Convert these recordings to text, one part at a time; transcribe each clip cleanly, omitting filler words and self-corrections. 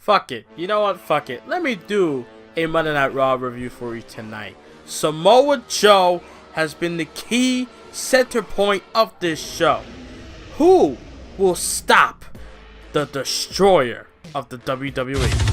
Fuck it. You know what? Fuck it. Let me do a Monday Night Raw review for you tonight. Samoa Joe has been the key center point of this show. Who will stop the destroyer of the WWE?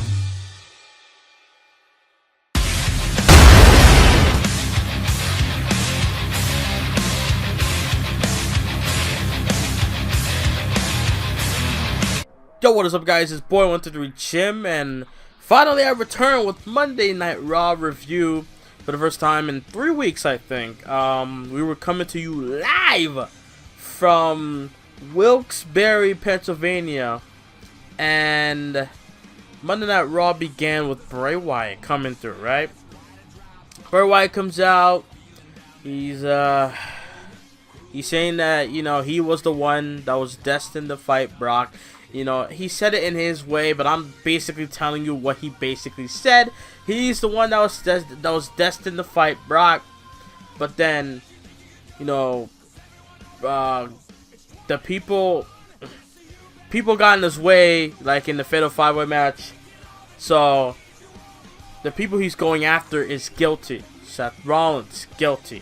Yo, what is up, guys? It's boy 123 Jim, and finally I return with Monday Night Raw review for the first time in 3 weeks, I think. We were coming to you live from Wilkes-Barre, Pennsylvania, and Monday Night Raw began with Bray Wyatt coming through, right? Bray Wyatt comes out. He's saying that, you know, he was the one that was destined to fight Brock. You know, he said it in his way, but I'm basically telling you what he basically said. He's the one that was destined to fight Brock. But then, you know, the people got in his way, like in the Fatal 5-Way match. So the people he's going after is guilty. Seth Rollins guilty.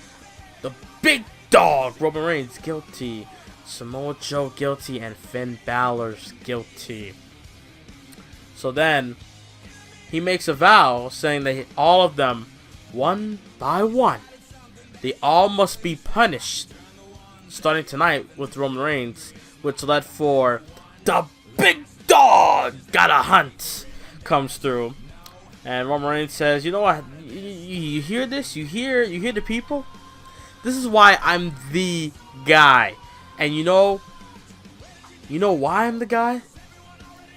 The big dog Roman Reigns guilty. Samoa Joe guilty, and Finn Balor's guilty. So then he makes a vow saying that all of them, one by one, they all must be punished starting tonight with Roman Reigns, which led for the big dog gotta hunt comes through. And Roman Reigns says, you know what, you hear this? You hear the people? This is why I'm the guy. And you know why I'm the guy?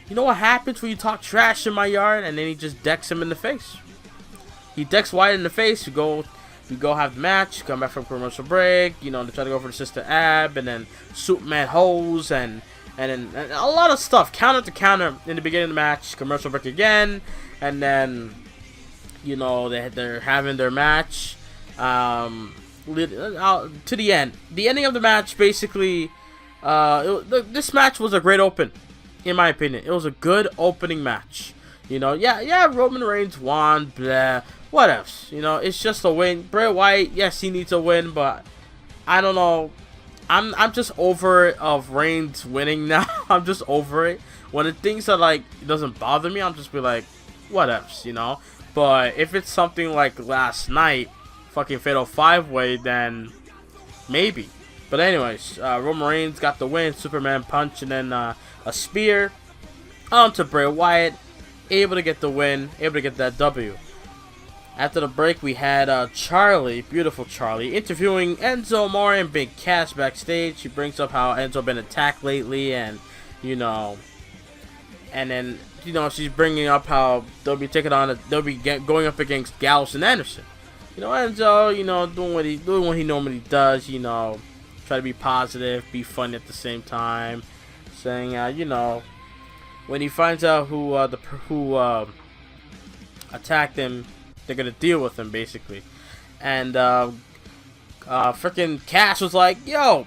You know what happens when you talk trash in my yard? And then he just decks him in the face. He decks Wyatt in the face. You go have the match. Come back from commercial break. You know, they try to go for the Sister Ab, and then Superman hose, and then a lot of stuff. Counter to counter in the beginning of the match. Commercial break again, and then, you know, they're having their match. To the end. The ending of the match, basically, this match was a great open, in my opinion. It was a good opening match. You know, yeah, Roman Reigns won, blah, what else? You know, it's just a win. Bray Wyatt, yes, he needs a win, but I don't know. I'm just over it of Reigns winning now. I'm just over it. When the things are like, it doesn't bother me, I'm just be like, what else, you know? But if it's something like last night, fucking Fatal 5-Way, then maybe. But anyways, Roman Reigns got the win, Superman punch, and then a spear onto Bray Wyatt, able to get the win, able to get that W. After the break, we had Charlie, beautiful Charlie, interviewing Enzo Amore and Big Cass backstage. She brings up how Enzo been attacked lately, and you know, and then you know she's bringing up how they'll be going up against Gallows and Anderson. You know, Enzo, you know, doing what he normally does, you know, try to be positive, be funny at the same time, saying, you know, when he finds out who attacked him, they're gonna deal with him, basically. And freaking Cass was like, yo,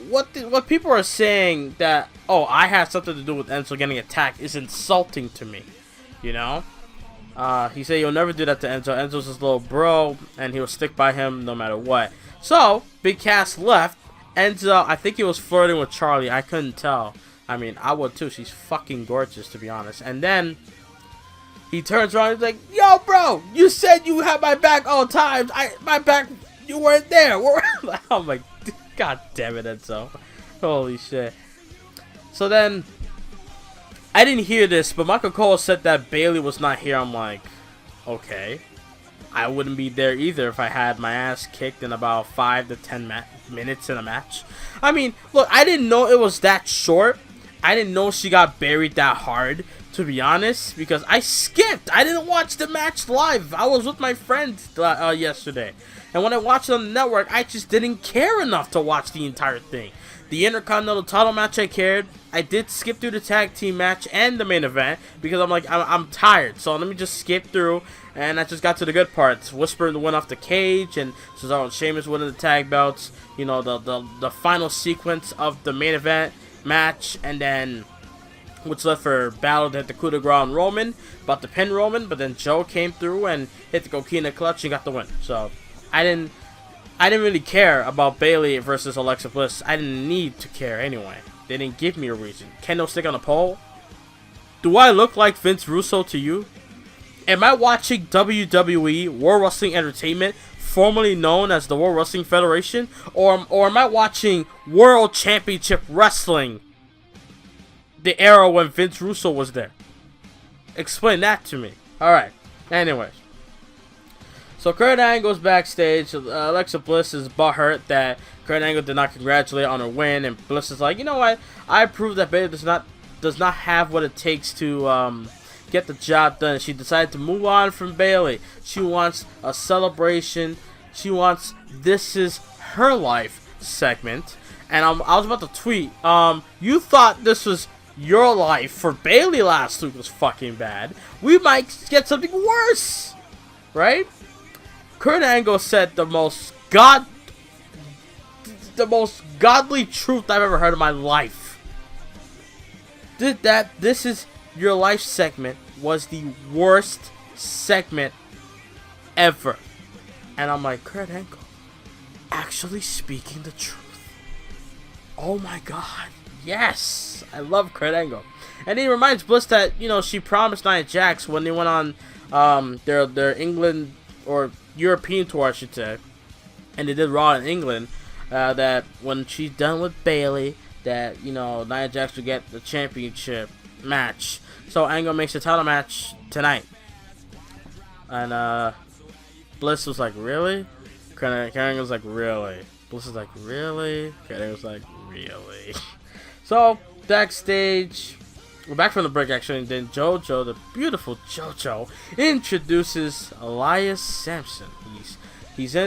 what people are saying that, oh, I had something to do with Enzo getting attacked is insulting to me, you know. He said he'll never do that to Enzo. Enzo's his little bro, and he'll stick by him no matter what. So, Big Cass left. Enzo, I think he was flirting with Charlie. I couldn't tell. I mean, I would too. She's fucking gorgeous, to be honest. And then he turns around and he's like, yo, bro, you said you had my back all times. My back, you weren't there. Oh my, god damn it, Enzo. Holy shit. So then, I didn't hear this, but Michael Cole said that Bayley was not here. I'm like, okay. I wouldn't be there either if I had my ass kicked in about 5 to 10 minutes in a match. I mean, look, I didn't know it was that short. I didn't know she got buried that hard, to be honest, because I skipped. I didn't watch the match live. I was with my friends yesterday. And when I watched it on the network, I just didn't care enough to watch the entire thing. The Intercontinental title match, I cared. I did skip through the tag team match and the main event because I'm like, I'm tired. So let me just skip through, and I just got to the good parts. Whisper went off the cage, and Cesaro and Sheamus winning the tag belts. You know, the final sequence of the main event match, and then which left for Battle to hit the coup de grace on Roman, about to pin Roman, but then Joe came through and hit the Coquina clutch and got the win. So I didn't really care about Bayley versus Alexa Bliss. I didn't need to care anyway. They didn't give me a reason. Kendo stick on the pole. Do I look like Vince Russo to you? Am I watching WWE, World Wrestling Entertainment, formerly known as the World Wrestling Federation, or am I watching World Championship Wrestling, the era when Vince Russo was there? Explain that to me. Alright, anyways. So Kurt Angle's backstage. Alexa Bliss is butthurt that Kurt Angle did not congratulate on her win, and Bliss is like, you know what? I proved that Bayley does not have what it takes to get the job done. She decided to move on from Bayley. She wants a celebration. She wants "This Is Her Life" segment. And I was about to tweet. You thought this was your life for Bayley last week was fucking bad. We might get something worse, right? Kurt Angle said the most godly truth I've ever heard in my life. This Is Your Life segment was the worst segment ever. And I'm like, Kurt Angle actually speaking the truth. Oh my god. Yes. I love Kurt Angle. And he reminds Bliss that, you know, she promised Nia Jax when they went on their England or European tour, I should say, and they did Raw in England, that when she's done with Bayley, that, you know, Nia Jax will get the championship match. So Angle makes a title match tonight. And Bliss was like, really? Kurt Angle was like, really? Bliss was like, really? Kurt Angle was like, really? So backstage, we're back from the break actually, and then JoJo, the beautiful JoJo, introduces Elias Sampson. He's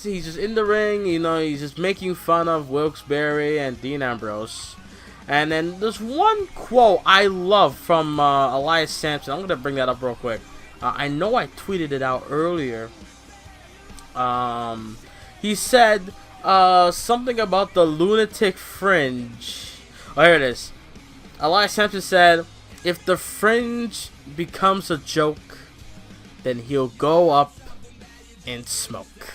just in the ring, you know, he's just making fun of Wilkes-Barre and Dean Ambrose. And then there's one quote I love from Elias Sampson. I'm gonna bring that up real quick. I know I tweeted it out earlier. He said something about the lunatic fringe. Oh, here it is. Elias Sampson said, "If the fringe becomes a joke, then he'll go up in smoke."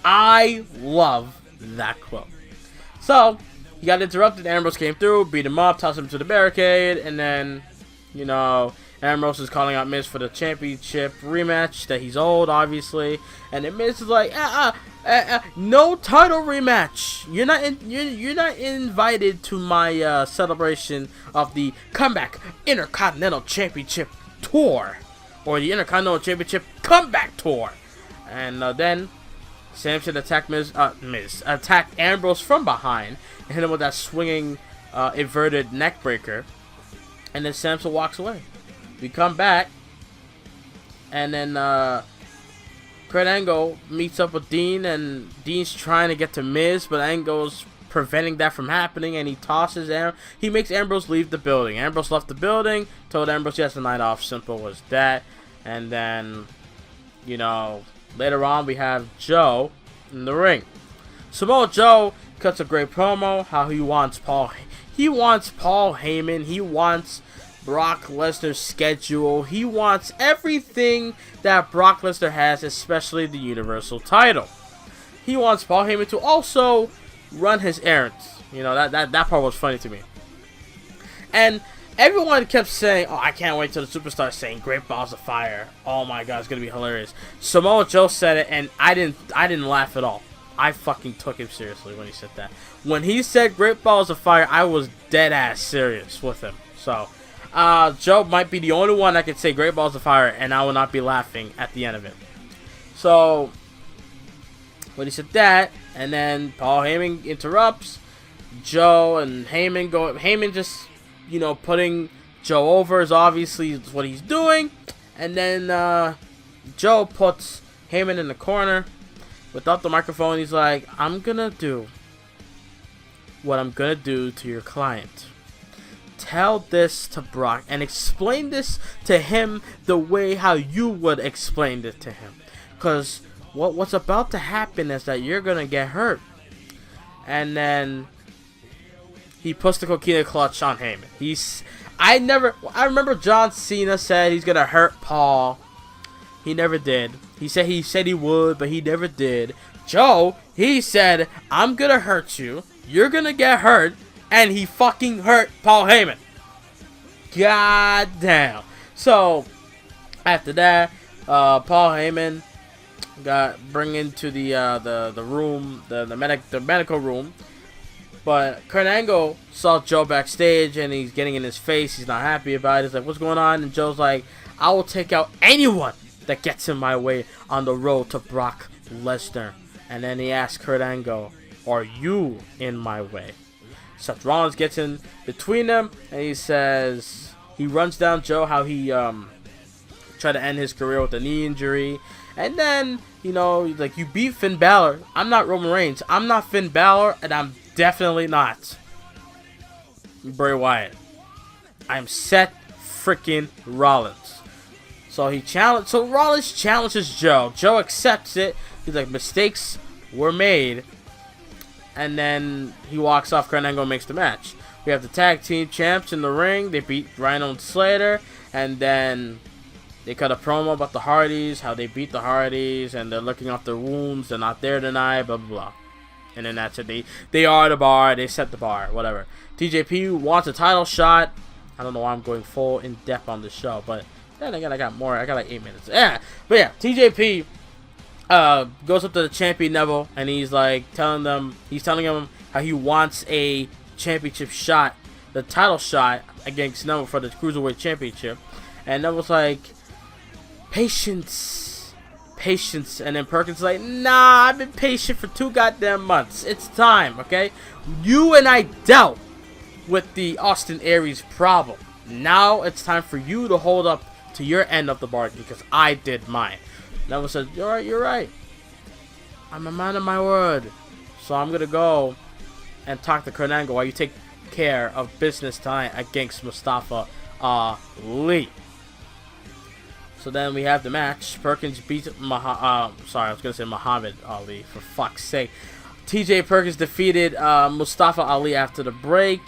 I love that quote. So he got interrupted. Ambrose came through, beat him up, tossed him to the barricade, and then, you know, Ambrose is calling out Miz for the championship rematch that he's owed, obviously, and then Miz is like, no title rematch. You're not invited to my celebration of the comeback Intercontinental Championship tour, or the Intercontinental Championship comeback tour. And then Sampson attacked attacked Ambrose from behind and hit him with that swinging inverted neck breaker. And then Sampson walks away. We come back, and then Kurt Angle meets up with Dean, and Dean's trying to get to Miz, but Angle's preventing that from happening, and he tosses he makes Ambrose leave the building. Ambrose left the building, told Ambrose he has the night off. Simple as that. And then, you know, later on we have Joe in the ring. Samoa Joe cuts a great promo, how he wants Paul Heyman, he wants Brock Lesnar's schedule, he wants everything that Brock Lesnar has, especially the Universal title. He wants Paul Heyman to also run his errands. You know, that part was funny to me. And everyone kept saying, "Oh, I can't wait till the superstar saying Great Balls of Fire. Oh my god, it's gonna be hilarious." Samoa Joe said it, and I didn't laugh at all. I fucking took him seriously when he said that. When he said Great Balls of Fire, I was dead ass serious with him. So Joe might be the only one that could say Great Balls of Fire, and I will not be laughing at the end of it. So when he said that, and then Paul Heyman interrupts Joe, and Heyman just, you know, putting Joe over is obviously what he's doing. And then Joe puts Heyman in the corner without the microphone. He's like, "I'm gonna do what I'm gonna do to your client. Tell this to Brock and explain this to him the way how you would explain it to him. Because what's about to happen is that you're gonna get hurt." And then he puts the coquina clutch on Heyman. I remember John Cena said he's gonna hurt Paul. He never did. He said he would, but he never did. Joe, he said, I'm gonna hurt you. You're gonna get hurt, and he fucking hurt Paul Heyman. God damn. So after that, Paul Heyman got bring into the room, the medical room. But Kurt Angle saw Joe backstage, and he's getting in his face. He's not happy about it. He's like, what's going on? And Joe's like, I will take out anyone that gets in my way on the road to Brock Lesnar. And then he asks Kurt Angle, are you in my way? Seth Rollins gets in between them, and he says, he runs down Joe, how he tried to end his career with a knee injury. And then, you know, like, you beat Finn Balor. I'm not Roman Reigns. I'm not Finn Balor, and I'm definitely not Bray Wyatt. I'm Seth freaking Rollins. So Rollins challenges Joe. Joe accepts it. He's like, mistakes were made. And then he walks off. Kurt Angle makes the match. We have the tag team champs in the ring. They beat Rhino and Slater. And then they cut a promo about the Hardys, how they beat the Hardys, and they're looking off their wounds. They're not there tonight, blah, blah, blah. And then that's it. They are the bar. They set the bar. Whatever. TJP wants a title shot. I don't know why I'm going full in depth on this show, but then again, I got more. I got like 8 minutes. Yeah. But yeah, TJP goes up to the champion Neville, and he's like telling him how he wants a championship shot, the title shot against Neville for the Cruiserweight Championship. And Neville's like, patience. And then Perkins is like, nah, I've been patient for 2 goddamn months. It's time, okay? You and I dealt with the Austin Aries problem. Now it's time for you to hold up to your end of the bargain, because I did mine. Neville said, you're right. I'm a man of my word. So I'm going to go and talk to Kurt Angle while you take care of business tonight against Mustafa Ali. So then we have the match. Perkins beats Muhammad Ali, for fuck's sake. TJ Perkins defeated Mustafa Ali after the break.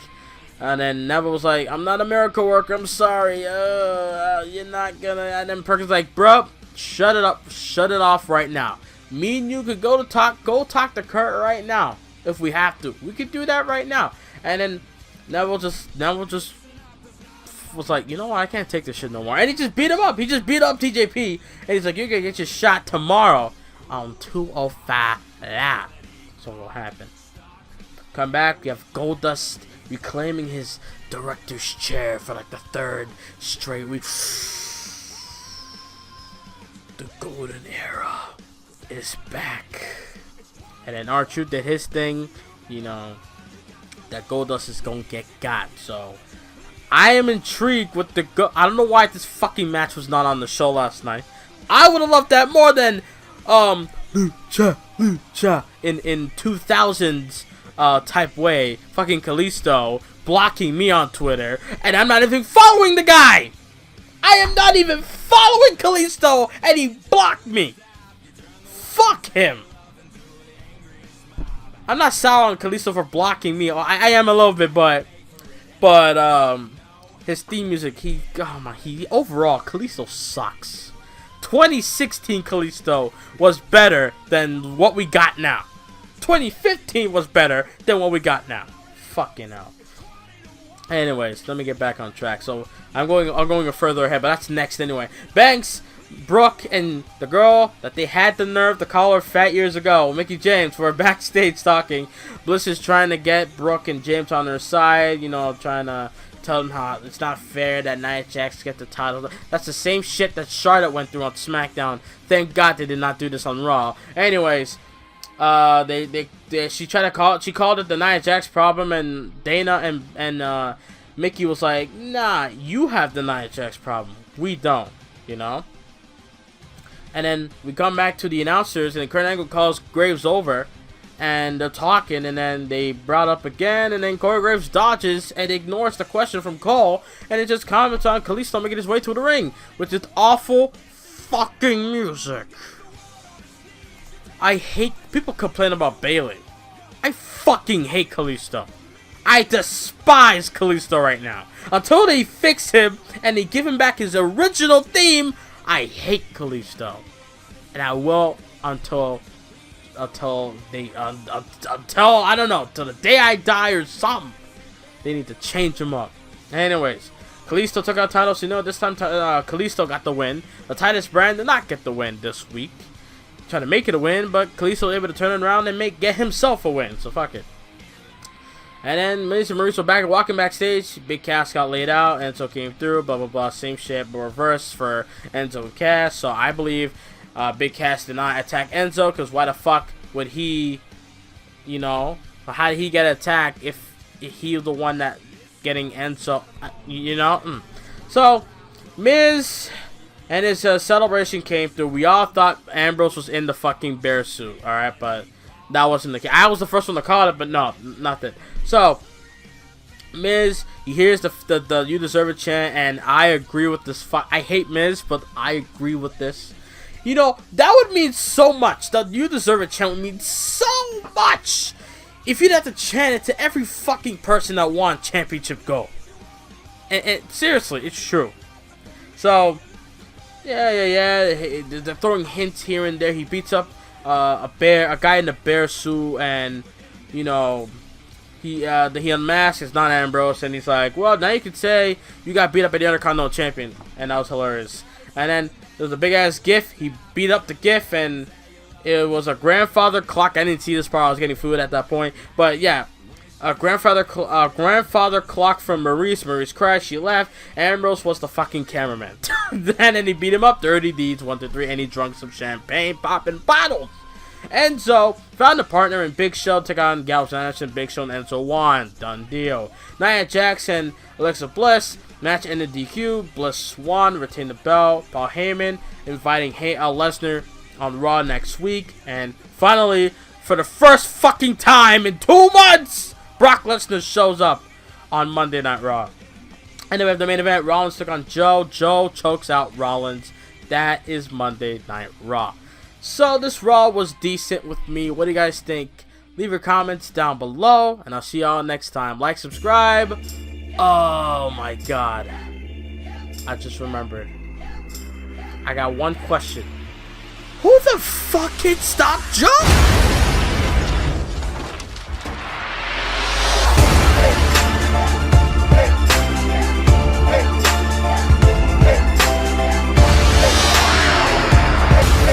And then Neville was like, I'm not a miracle worker, I'm sorry. You're not gonna. And then Perkins was like, bro, shut it up. Shut it off right now. Me and you could go talk to Kurt right now if we have to. We could do that right now. And then Neville just was like, you know what, I can't take this shit no more. And he just beat him up. He just beat up TJP. And he's like, you're going to get your shot tomorrow on 205 Live. So what will happen. Come back. We have Goldust reclaiming his director's chair for like the 3rd straight week. The golden era is back. And then R-Truth did his thing. You know, that Goldust is going to got. So I am intrigued with the I don't know why this fucking match was not on the show last night. I would have loved that more than Lucha in 2000s type way. Fucking Kalisto blocking me on Twitter, and I'm not even following the guy. I am not even following Kalisto, and he blocked me. Fuck him. I'm not sour on Kalisto for blocking me. I am a little bit, but his theme music, overall, Kalisto sucks. 2016 Kalisto was better than what we got now. 2015 was better than what we got now. Fucking hell. Anyways, let me get back on track. So I'm going further ahead, but that's next anyway. Banks, Brooke, and the girl that they had the nerve to call her fat years ago, Mickie James, were backstage talking. Bliss is trying to get Brooke and James on her side, you know, trying to tell them how it's not fair that Nia Jax get the title. That's the same shit that Charlotte went through on SmackDown. Thank God they did not do this on Raw. Anyways, she called it the Nia Jax problem, and Dana and Mickie was like, nah, you have the Nia Jax problem. We don't, you know? And then we come back to the announcers, and Kurt Angle calls Graves over, and they're talking, and then they brought up again, and then Corey Graves dodges and ignores the question from Cole, and it just comments on Kalisto making his way to the ring, which is awful fucking music. I hate people complain about Bayley. I fucking hate Kalisto. I despise Kalisto right now. Until they fix him and they give him back his original theme, I hate Kalisto. And I will until I don't know, till the day I die or something. They need to change him up. Anyways, Kalisto took out titles. You know, this time Kalisto got the win. The Titus brand did not get the win this week. Trying to make it a win, but Kalisto was able to turn it around and get himself a win. So fuck it. And then Miz and Maurice were back walking backstage. Big Cass got laid out. Enzo came through. Blah blah blah. Same shit, but reverse for Enzo and Cass. So I believe Big Cass did not attack Enzo, because why the fuck would he? You know, how did he get attacked if he was the one that getting Enzo? You know. So Miz and his celebration came through. We all thought Ambrose was in the fucking bear suit. All right, but that wasn't the case. I was the first one to call it, but no, nothing. So, Miz, he hears the "You Deserve It" chant, and I agree with this. I hate Miz, but I agree with this. You know, that would mean so much. The "You Deserve It" chant would mean so much if you'd have to chant it to every fucking person that won championship gold. And seriously, it's true. So, yeah. They're throwing hints here and there. He beats up a guy in a bear suit, and you know, he unmasks. It's not Ambrose, and he's like, well, now you could say you got beat up by the Intercontinental Champion, and that was hilarious. And then there was a big ass GIF. He beat up the GIF, and it was a grandfather clock. I didn't see this part. I was getting food at that point, but yeah, a grandfather clock from Maurice. Maurice crashed. She left. Ambrose was the fucking cameraman. Then he beat him up. Dirty deeds 1 to 3, and he drunk some champagne, popping bottles. Enzo found a partner in Big Show, took on Gallows Anderson. Big Show and Enzo won. Done deal. Nia Jax and Alexa Bliss. Match ended DQ. Bliss won, retained the belt. Paul Heyman inviting Lesnar on Raw next week. And finally, for the first fucking time in 2 months, Brock Lesnar shows up on Monday Night Raw. And then we have the main event. Rollins took on Joe. Joe chokes out Rollins. That is Monday Night Raw. So this Raw was decent with me. What do you guys think? Leave your comments down below, and I'll see y'all next time. Like, subscribe. Oh my god, I just remembered. I got one question. Who the fuck can stop Joe?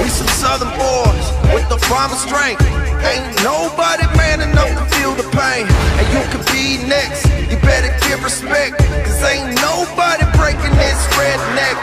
We some Southern boys with the promised strength. Ain't nobody man enough to feel the pain. And you can be next. You better give respect, 'cause ain't nobody breaking this redneck.